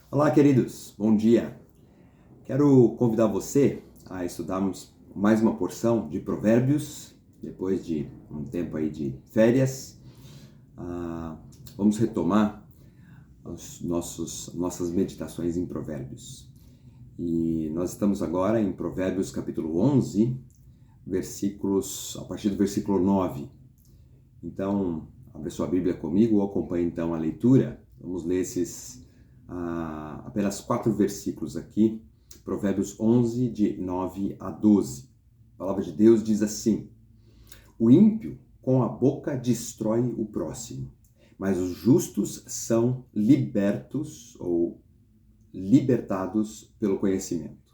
Olá, queridos, bom dia. Quero convidar você a estudarmos mais uma porção de Provérbios, depois de um tempo aí de férias. Vamos retomar nossas meditações em Provérbios. E nós estamos agora em Provérbios capítulo 11, a partir do versículo 9. Então, abre sua Bíblia comigo ou acompanhe então a leitura. Vamos ler apenas 4 versículos aqui, Provérbios 11, de 9 a 12. A palavra de Deus diz assim: O ímpio com a boca destrói o próximo, mas os justos são libertos ou libertados pelo conhecimento.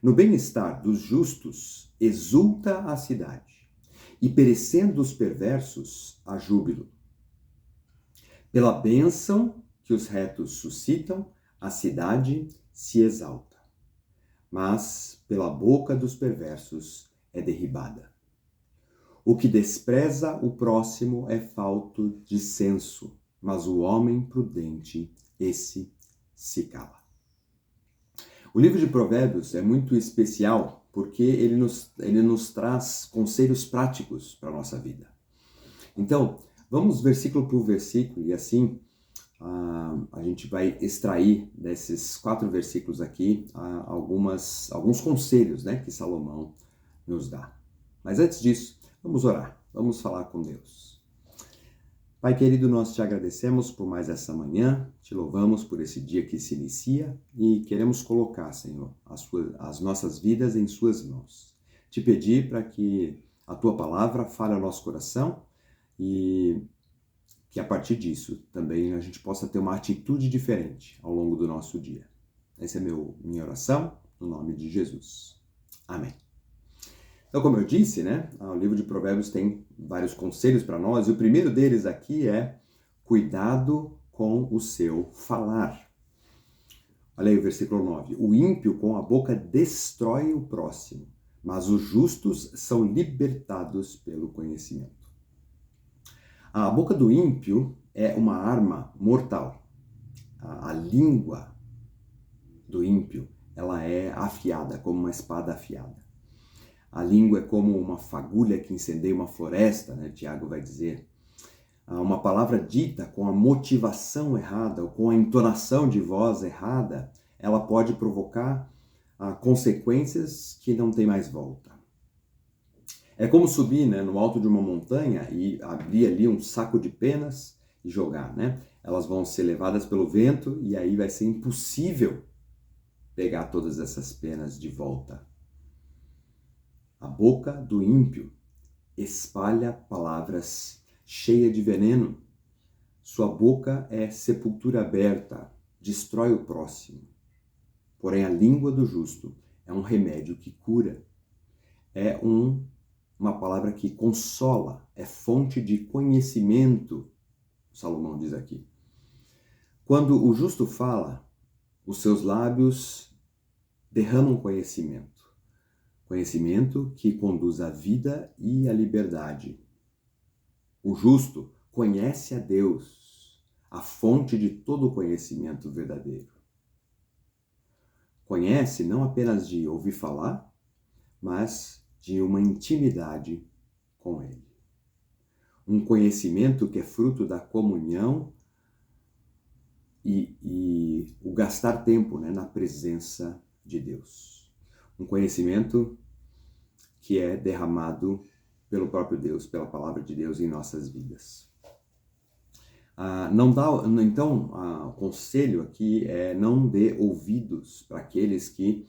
No bem-estar dos justos exulta a cidade, e perecendo os perversos, há júbilo. Pela bênção que os retos suscitam, a cidade se exalta. Mas pela boca dos perversos é derribada. O que despreza o próximo é falto de senso, mas o homem prudente, esse se cala. O livro de Provérbios é muito especial porque ele nos traz conselhos práticos para a nossa vida. Então, vamos versículo por versículo e assim a gente vai extrair desses 4 versículos aqui alguns conselhos, né, que Salomão nos dá. Mas antes disso, vamos orar, vamos falar com Deus. Pai querido, nós te agradecemos por mais essa manhã, te louvamos por esse dia que se inicia e queremos colocar, Senhor, as nossas vidas em suas mãos. Te pedir para que a tua palavra fale ao nosso coração e que a partir disso também a gente possa ter uma atitude diferente ao longo do nosso dia. Essa é minha oração, no nome de Jesus. Amém. Então, como eu disse, né, o livro de Provérbios tem vários conselhos para nós, e o primeiro deles aqui é cuidado com o seu falar. Olha aí o versículo 9. O ímpio com a boca destrói o próximo, mas os justos são libertados pelo conhecimento. A boca do ímpio é uma arma mortal. A língua do ímpio, ela é afiada, como uma espada afiada. A língua é como uma fagulha que incendeia uma floresta, né? Tiago vai dizer. Uma palavra dita com a motivação errada ou com a entonação de voz errada, ela pode provocar consequências que não tem mais volta. É como subir, né, no alto de uma montanha e abrir ali um saco de penas e jogar, né? Elas vão ser levadas pelo vento e aí vai ser impossível pegar todas essas penas de volta. A boca do ímpio espalha palavras cheias de veneno. Sua boca é sepultura aberta, destrói o próximo. Porém, a língua do justo é um remédio que cura. É uma palavra que consola, é fonte de conhecimento, Salomão diz aqui. Quando o justo fala, os seus lábios derramam conhecimento. Conhecimento que conduz à vida e à liberdade. O justo conhece a Deus, a fonte de todo o conhecimento verdadeiro. Conhece não apenas de ouvir falar, mas de uma intimidade com Ele. Um conhecimento que é fruto da comunhão e o gastar tempo, né, na presença de Deus. Um conhecimento que é derramado pelo próprio Deus, pela palavra de Deus em nossas vidas. O conselho aqui é não dê ouvidos para aqueles que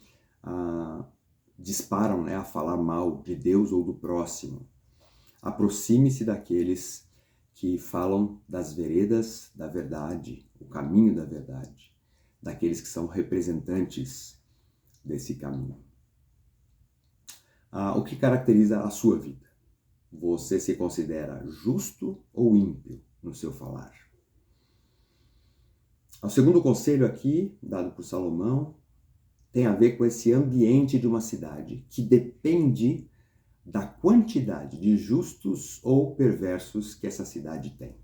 disparam, né, a falar mal de Deus ou do próximo. Aproxime-se daqueles que falam das veredas da verdade, o caminho da verdade, daqueles que são representantes desse caminho. O que caracteriza a sua vida? Você se considera justo ou ímpio no seu falar? O segundo conselho aqui, dado por Salomão, tem a ver com esse ambiente de uma cidade que depende da quantidade de justos ou perversos que essa cidade tem.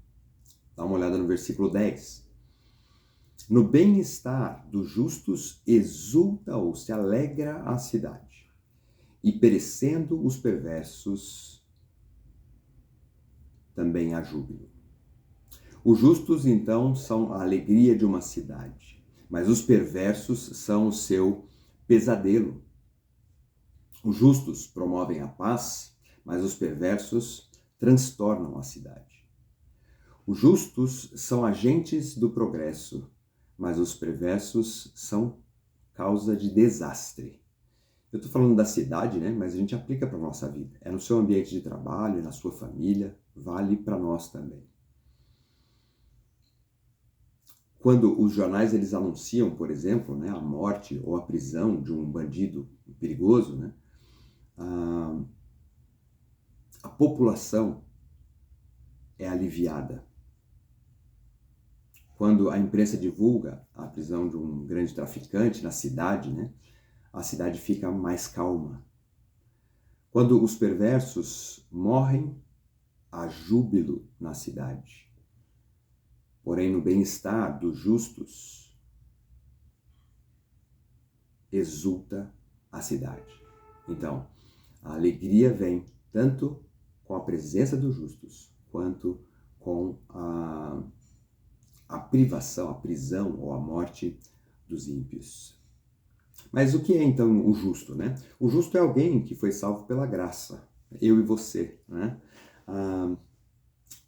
Dá uma olhada no versículo 10. No bem-estar dos justos exulta ou se alegra a cidade, e perecendo os perversos, também há júbilo. Os justos, então, são a alegria de uma cidade, mas os perversos são o seu pesadelo. Os justos promovem a paz, mas os perversos transtornam a cidade. Os justos são agentes do progresso, mas os perversos são causa de desastre. Eu estou falando da cidade, né? Mas a gente aplica para a nossa vida. É no seu ambiente de trabalho, é na sua família, vale para nós também. Quando os jornais eles anunciam, por exemplo, né, a morte ou a prisão de um bandido perigoso, né, a população é aliviada. Quando a imprensa divulga a prisão de um grande traficante na cidade, né, a cidade fica mais calma. Quando os perversos morrem, há júbilo na cidade. Porém, no bem-estar dos justos, exulta a cidade. Então, a alegria vem tanto com a presença dos justos, quanto com a privação, a prisão ou a morte dos ímpios. Mas o que é então o justo, né? O justo é alguém que foi salvo pela graça, eu e você, né?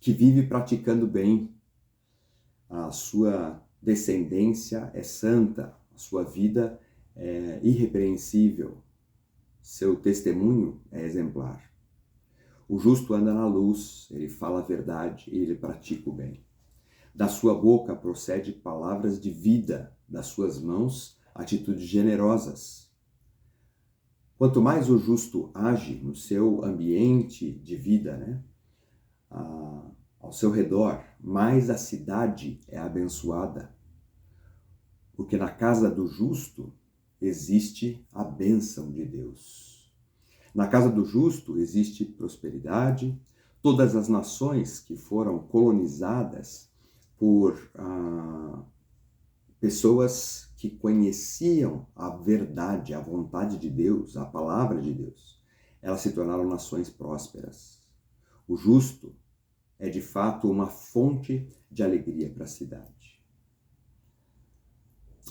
Que vive praticando bem, a sua descendência é santa, a sua vida é irrepreensível, seu testemunho é exemplar. O justo anda na luz, ele fala a verdade e ele pratica o bem. Da sua boca procede palavras de vida, das suas mãos atitudes generosas. Quanto mais o justo age no seu ambiente de vida, né, ao seu redor, mais a cidade é abençoada. Porque na casa do justo existe a bênção de Deus. Na casa do justo existe prosperidade. Todas as nações que foram colonizadas por pessoas que conheciam a verdade, a vontade de Deus, a palavra de Deus, elas se tornaram nações prósperas. O justo é de fato uma fonte de alegria para a cidade.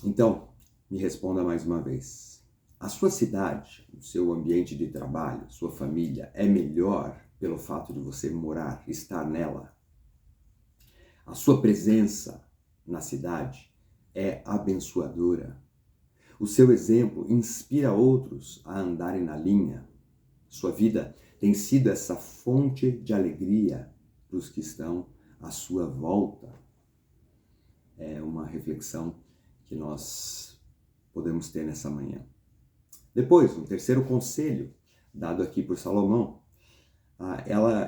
Então, me responda mais uma vez. A sua cidade, o seu ambiente de trabalho, sua família, é melhor pelo fato de você morar, estar nela? A sua presença na cidade é abençoadora? O seu exemplo inspira outros a andarem na linha? Sua vida tem sido essa fonte de alegria para os que estão à sua volta? É uma reflexão que nós podemos ter nessa manhã. Depois, um terceiro conselho dado aqui por Salomão.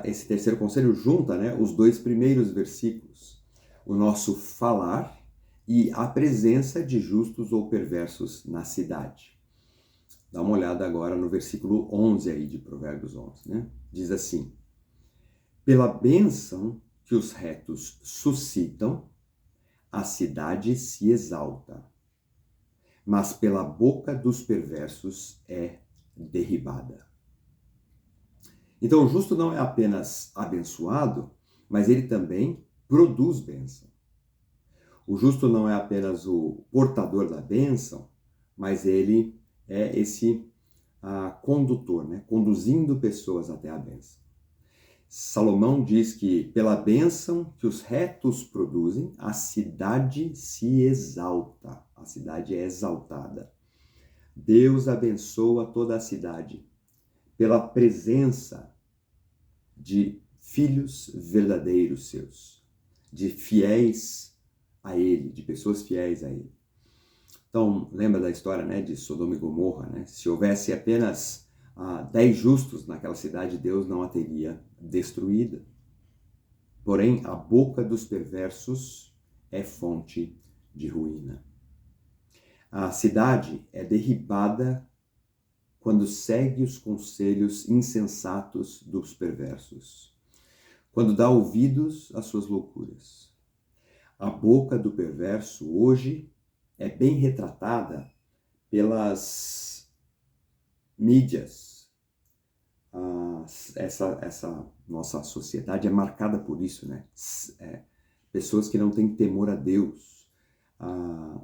Esse terceiro conselho junta, né, os dois primeiros versículos. O nosso falar e a presença de justos ou perversos na cidade. Dá uma olhada agora no versículo 11 aí de Provérbios 11, né? Diz assim: pela bênção que os retos suscitam, a cidade se exalta, mas pela boca dos perversos é derribada. Então o justo não é apenas abençoado, mas ele também produz bênção. O justo não é apenas o portador da bênção, mas ele é esse condutor, né? Conduzindo pessoas até a bênção. Salomão diz que pela bênção que os retos produzem, a cidade se exalta, a cidade é exaltada. Deus abençoa toda a cidade pela presença de filhos verdadeiros seus, de fiéis a Ele, de pessoas fiéis a Ele. Então, lembra da história, né, de Sodoma e Gomorra, né? Se houvesse apenas 10 justos naquela cidade, Deus não a teria destruída. Porém, a boca dos perversos é fonte de ruína. A cidade é derribada quando segue os conselhos insensatos dos perversos, quando dá ouvidos às suas loucuras. A boca do perverso hoje é bem retratada pelas mídias. Essa nossa sociedade é marcada por isso, né? Pessoas que não têm temor a Deus,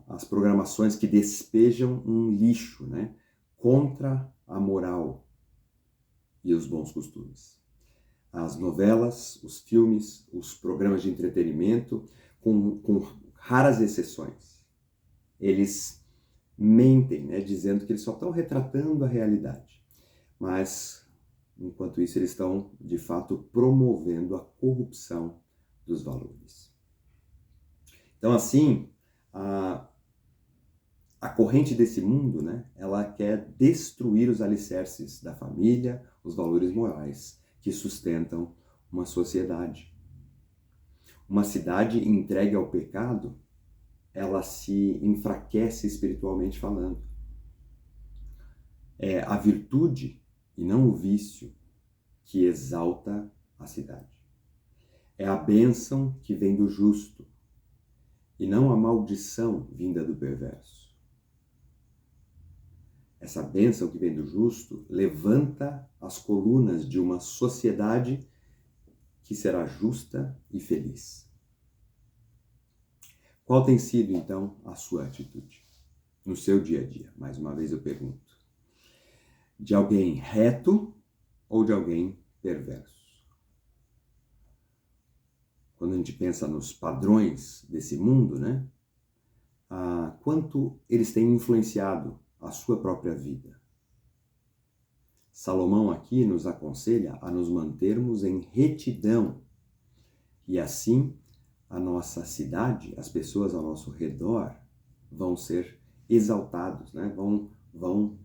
as programações que despejam um lixo, né? Contra a moral e os bons costumes. As novelas, os filmes, os programas de entretenimento, com raras exceções, eles mentem, né, dizendo que eles só estão retratando a realidade. Mas, enquanto isso, eles estão, de fato, promovendo a corrupção dos valores. Então, assim, a corrente desse mundo, né, ela quer destruir os alicerces da família, os valores morais que sustentam uma sociedade. Uma cidade entregue ao pecado, ela se enfraquece espiritualmente falando. É a virtude e não o vício que exalta a cidade. É a bênção que vem do justo e não a maldição vinda do perverso. Essa bênção que vem do justo levanta as colunas de uma sociedade que será justa e feliz. Qual tem sido, então, a sua atitude no seu dia a dia? Mais uma vez eu pergunto. De alguém reto ou de alguém perverso? Quando a gente pensa nos padrões desse mundo, né? Quanto eles têm influenciado a sua própria vida. Salomão aqui nos aconselha a nos mantermos em retidão e assim a nossa cidade, as pessoas ao nosso redor vão ser exaltados, né? vão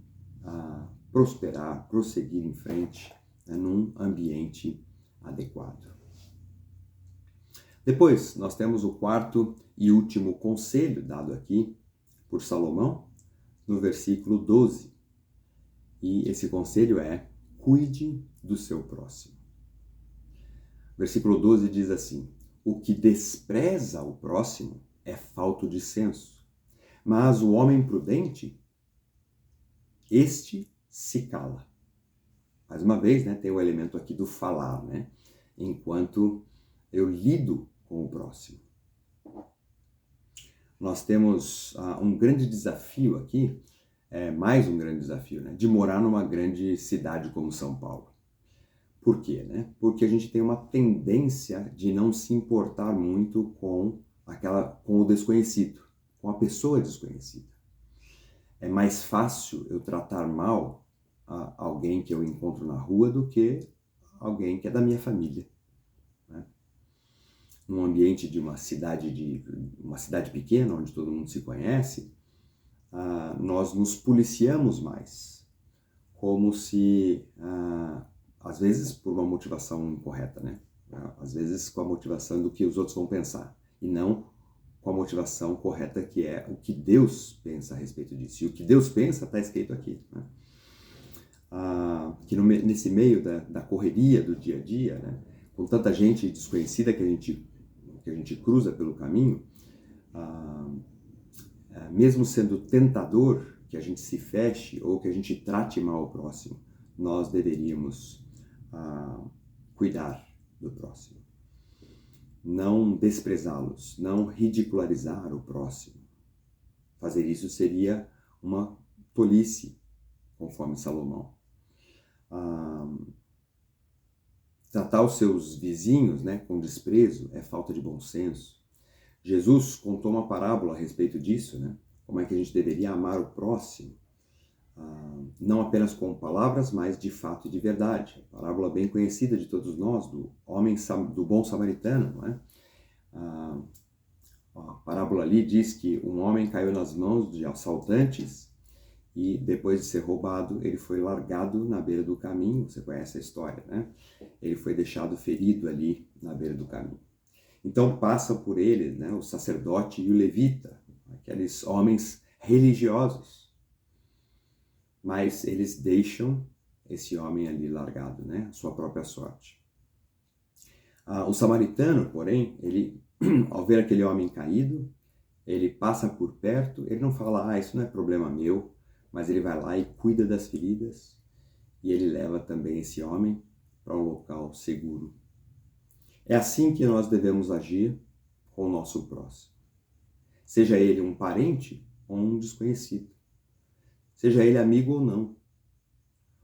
prosperar, prosseguir em frente, né? Num ambiente adequado. Depois, nós temos o quarto e último conselho dado aqui por Salomão, no versículo 12. E esse conselho é: cuide do seu próximo. Versículo 12 diz assim: o que despreza o próximo é falto de senso, mas o homem prudente, este se cala. Mais uma vez, né, tem o elemento aqui do falar, né? Enquanto eu lido com o próximo. Nós temos um grande desafio aqui, mais um grande desafio, né, de morar numa grande cidade como São Paulo. Por quê? Né? Porque a gente tem uma tendência de não se importar muito com o desconhecido, com a pessoa desconhecida. É mais fácil eu tratar mal alguém que eu encontro na rua do que alguém que é da minha família. Né? Num ambiente de uma cidade pequena, onde todo mundo se conhece, nós nos policiamos mais, como se, às vezes por uma motivação incorreta, né? Às vezes com a motivação do que os outros vão pensar, e não com a motivação correta, que é o que Deus pensa a respeito disso. E o que Deus pensa está escrito aqui, né? Que nesse meio da correria do dia a dia, né? Com tanta gente desconhecida que a gente cruza pelo caminho, mesmo sendo tentador que a gente se feche ou que a gente trate mal o próximo, nós deveríamos cuidar do próximo. Não desprezá-los, não ridicularizar o próximo. Fazer isso seria uma tolice, conforme Salomão. Tratar os seus vizinhos, né, com desprezo é falta de bom senso. Jesus contou uma parábola a respeito disso, né? Como é que a gente deveria amar o próximo, não apenas com palavras, mas de fato e de verdade. A parábola bem conhecida de todos nós, do bom samaritano, não é? A parábola ali diz que um homem caiu nas mãos de assaltantes e depois de ser roubado, ele foi largado na beira do caminho. Você conhece a história, né? Ele foi deixado ferido ali na beira do caminho. Então passam por ele, né, o sacerdote e o levita, aqueles homens religiosos. Mas eles deixam esse homem ali largado, né, a sua própria sorte. O samaritano, porém, ele ao ver aquele homem caído, ele passa por perto, ele não fala, isso não é problema meu, mas ele vai lá e cuida das feridas, e ele leva também esse homem para um local seguro. É assim que nós devemos agir com o nosso próximo. Seja ele um parente ou um desconhecido. Seja ele amigo ou não.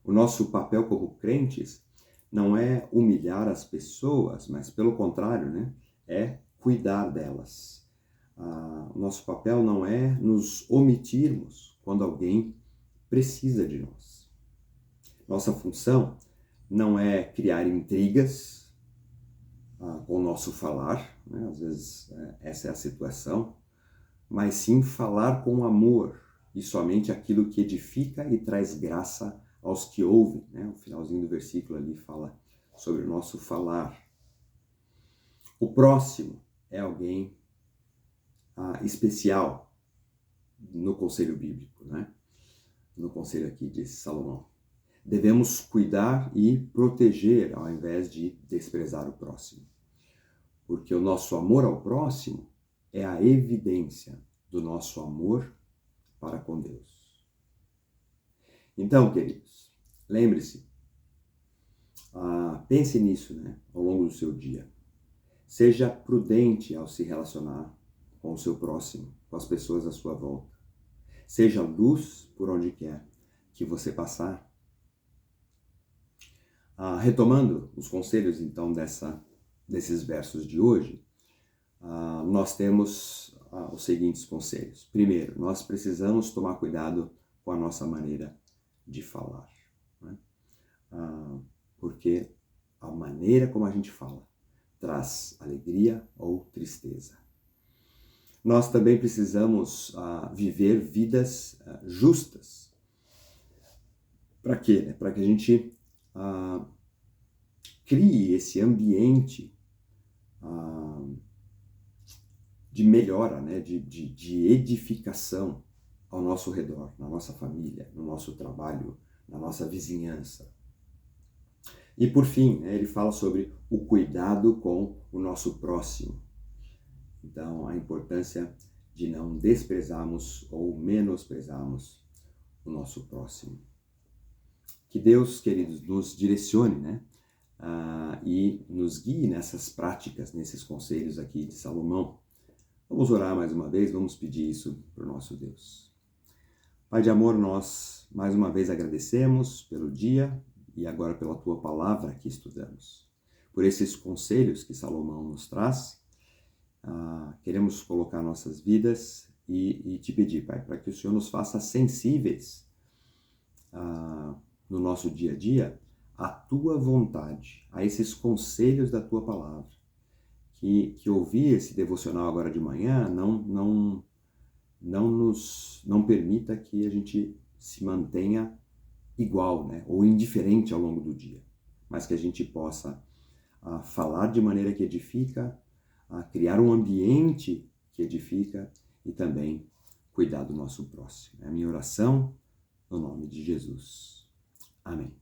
O nosso papel como crentes não é humilhar as pessoas, mas pelo contrário, né? É cuidar delas. O nosso papel não é nos omitirmos quando alguém precisa de nós. Nossa função não é criar intrigas com o nosso falar, né? Às vezes essa é a situação, mas sim falar com amor e somente aquilo que edifica e traz graça aos que ouvem, né? O finalzinho do versículo ali fala sobre o nosso falar. O próximo é alguém especial no conselho bíblico, né? No conselho aqui de Salomão. Devemos cuidar e proteger ao invés de desprezar o próximo. Porque o nosso amor ao próximo é a evidência do nosso amor para com Deus. Então, queridos, lembre-se, pense nisso, né, ao longo do seu dia. Seja prudente ao se relacionar com o seu próximo, com as pessoas à sua volta. Seja luz por onde quer que você passar. Retomando os conselhos, então, desses versos de hoje, nós temos os seguintes conselhos. Primeiro, nós precisamos tomar cuidado com a nossa maneira de falar, né? Porque a maneira como a gente fala traz alegria ou tristeza. Nós também precisamos viver vidas justas. Para quê? Né? Para que a gente crie esse ambiente de melhora, né? de edificação ao nosso redor, na nossa família, no nosso trabalho, na nossa vizinhança. E por fim, né, ele fala sobre o cuidado com o nosso próximo. Então, a importância de não desprezarmos ou menosprezarmos o nosso próximo. Que Deus, queridos, nos direcione, né? E nos guie nessas práticas, nesses conselhos aqui de Salomão. Vamos orar mais uma vez, vamos pedir isso para o nosso Deus. Pai de amor, nós mais uma vez agradecemos pelo dia e agora pela Tua palavra que estudamos. Por esses conselhos que Salomão nos traz, queremos colocar nossas vidas e te pedir, Pai, para que o Senhor nos faça sensíveis no nosso dia a dia à Tua vontade, a esses conselhos da Tua palavra. Que ouvir esse devocional agora de manhã não permita que a gente se mantenha igual, né, ou indiferente ao longo do dia, mas que a gente possa falar de maneira que edifica, criar um ambiente que edifica e também cuidar do nosso próximo. É a minha oração no nome de Jesus. Amém.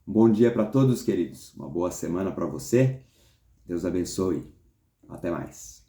Um bom dia para todos, queridos. Uma boa semana para você. Deus abençoe. Até mais.